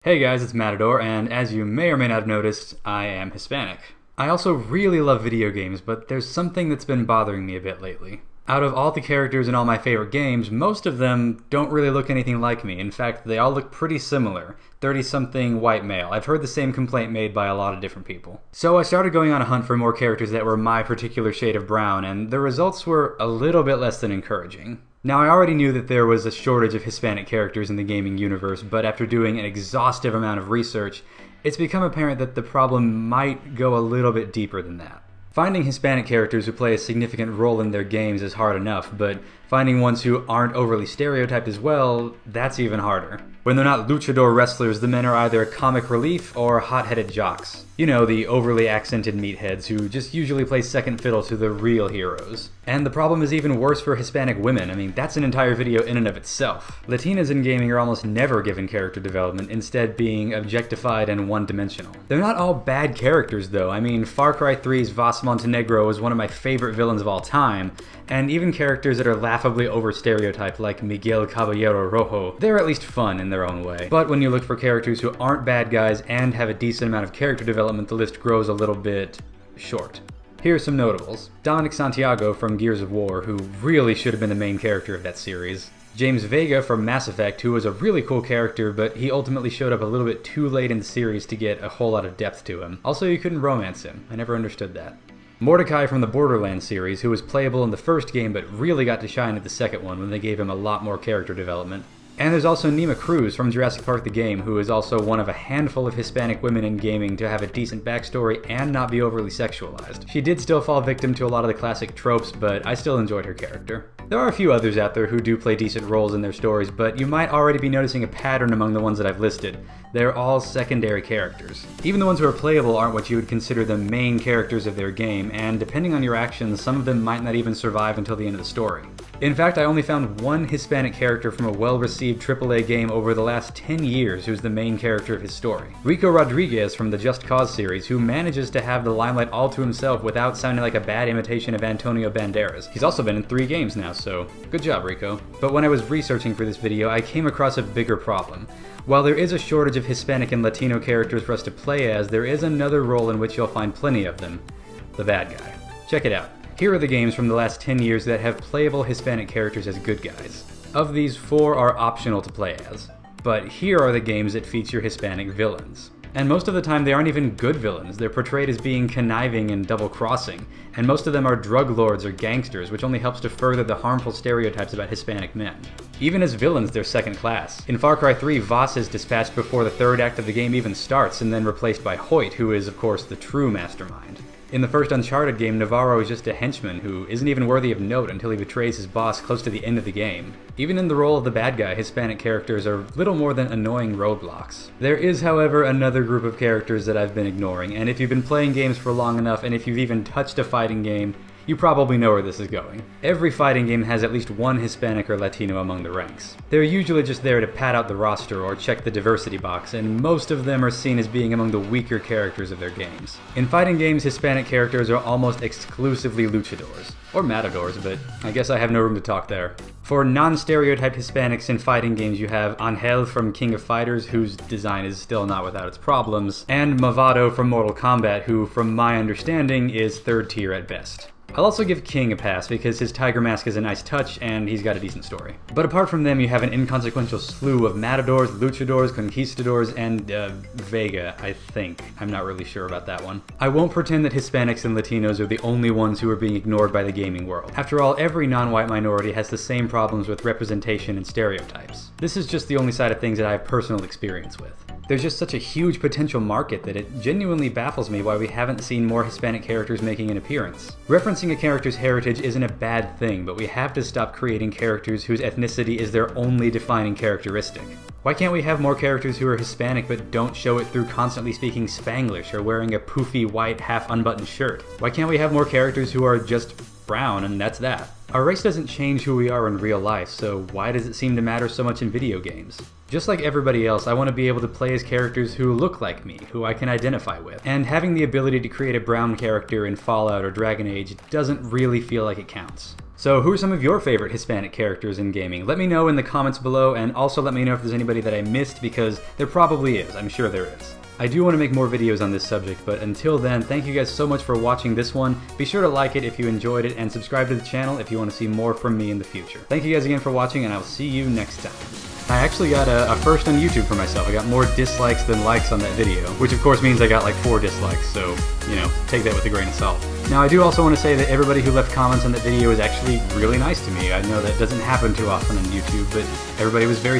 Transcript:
Hey guys, it's Matador, and as you may or may not have noticed, I am Hispanic. I also really love video games, but there's something that's been bothering me a bit lately. Out of all the characters in all my favorite games, most of them don't really look anything like me. In fact, they all look pretty similar. 30-something white male. I've heard the same complaint made by a lot of different people. So I started going on a hunt for more characters that were my particular shade of brown, and the results were a little bit less than encouraging. Now, I already knew that there was a shortage of Hispanic characters in the gaming universe, but after doing an exhaustive amount of research, it's become apparent that the problem might go a little bit deeper than that. Finding Hispanic characters who play a significant role in their games is hard enough, but finding ones who aren't overly stereotyped as well, that's even harder. When they're not luchador wrestlers, the men are either comic relief or hot-headed jocks. You know, the overly accented meatheads who just usually play second fiddle to the real heroes. And the problem is even worse for Hispanic women. I mean, that's an entire video in and of itself. Latinas in gaming are almost never given character development, instead being objectified and one-dimensional. They're not all bad characters, though. I mean, Far Cry 3's Vas Montenegro is one of my favorite villains of all time, and even characters that are laughably over-stereotyped like Miguel Caballero Rojo, they're at least fun in their own way. But when you look for characters who aren't bad guys and have a decent amount of character development, the list grows a little bit short. Here are some notables. Dominic Santiago from Gears of War, who really should have been the main character of that series. James Vega from Mass Effect, who was a really cool character, but he ultimately showed up a little bit too late in the series to get a whole lot of depth to him. Also, you couldn't romance him. I never understood that. Mordecai from the Borderlands series, who was playable in the first game but really got to shine at the second one when they gave him a lot more character development. And there's also Nima Cruz from Jurassic Park the game, who is also one of a handful of Hispanic women in gaming to have a decent backstory and not be overly sexualized. She did still fall victim to a lot of the classic tropes, but I still enjoyed her character. There are a few others out there who do play decent roles in their stories, but you might already be noticing a pattern among the ones that I've listed. They're all secondary characters. Even the ones who are playable aren't what you would consider the main characters of their game, and depending on your actions, some of them might not even survive until the end of the story. In fact, I only found one Hispanic character from a well-received AAA game over the last 10 years who's the main character of his story. Rico Rodriguez from the Just Cause series, who manages to have the limelight all to himself without sounding like a bad imitation of Antonio Banderas. He's also been in 3 games now, so good job, Rico. But when I was researching for this video, I came across a bigger problem. While there is a shortage of Hispanic and Latino characters for us to play as, there is another role in which you'll find plenty of them: the bad guy. Check it out. Here are the games from the last 10 years that have playable Hispanic characters as good guys. Of these, 4 are optional to play as. But here are the games that feature Hispanic villains. And most of the time they aren't even good villains. They're portrayed as being conniving and double-crossing, and most of them are drug lords or gangsters, which only helps to further the harmful stereotypes about Hispanic men. Even as villains, they're second class. In Far Cry 3, Vas is dispatched before the third act of the game even starts, and then replaced by Hoyt, who is, of course, the true mastermind. In the first Uncharted game, Navarro is just a henchman who isn't even worthy of note until he betrays his boss close to the end of the game. Even in the role of the bad guy, Hispanic characters are little more than annoying roadblocks. There is, however, another group of characters that I've been ignoring, and if you've been playing games for long enough, and if you've even touched a fighting game, you probably know where this is going. Every fighting game has at least one Hispanic or Latino among the ranks. They're usually just there to pad out the roster or check the diversity box, and most of them are seen as being among the weaker characters of their games. In fighting games, Hispanic characters are almost exclusively luchadors. Or matadors, but I guess I have no room to talk there. For non-stereotyped Hispanics in fighting games, you have Angel from King of Fighters, whose design is still not without its problems, and Mavado from Mortal Kombat, who, from my understanding, is third tier at best. I'll also give King a pass because his tiger mask is a nice touch and he's got a decent story. But apart from them, you have an inconsequential slew of matadors, luchadors, conquistadors, and Vega, I think. I'm not really sure about that one. I won't pretend that Hispanics and Latinos are the only ones who are being ignored by the gaming world. After all, every non-white minority has the same problems with representation and stereotypes. This is just the only side of things that I have personal experience with. There's just such a huge potential market that it genuinely baffles me why we haven't seen more Hispanic characters making an appearance. Referencing a character's heritage isn't a bad thing, but we have to stop creating characters whose ethnicity is their only defining characteristic. Why can't we have more characters who are Hispanic but don't show it through constantly speaking Spanglish or wearing a poofy white half-unbuttoned shirt? Why can't we have more characters who are just brown and that's that? Our race doesn't change who we are in real life, so why does it seem to matter so much in video games? Just like everybody else, I want to be able to play as characters who look like me, who I can identify with. And having the ability to create a brown character in Fallout or Dragon Age doesn't really feel like it counts. So who are some of your favorite Hispanic characters in gaming? Let me know in the comments below, and also let me know if there's anybody that I missed, because there probably is. I'm sure there is. I do want to make more videos on this subject, but until then, thank you guys so much for watching this one. Be sure to like it if you enjoyed it, and subscribe to the channel if you want to see more from me in the future. Thank you guys again for watching, and I will see you next time. I actually got a first on YouTube for myself. I got more dislikes than likes on that video, which of course means I got like 4 dislikes, so, you know, take that with a grain of salt. Now, I do also want to say that everybody who left comments on that video is actually really nice to me. I know that doesn't happen too often on YouTube, but everybody was very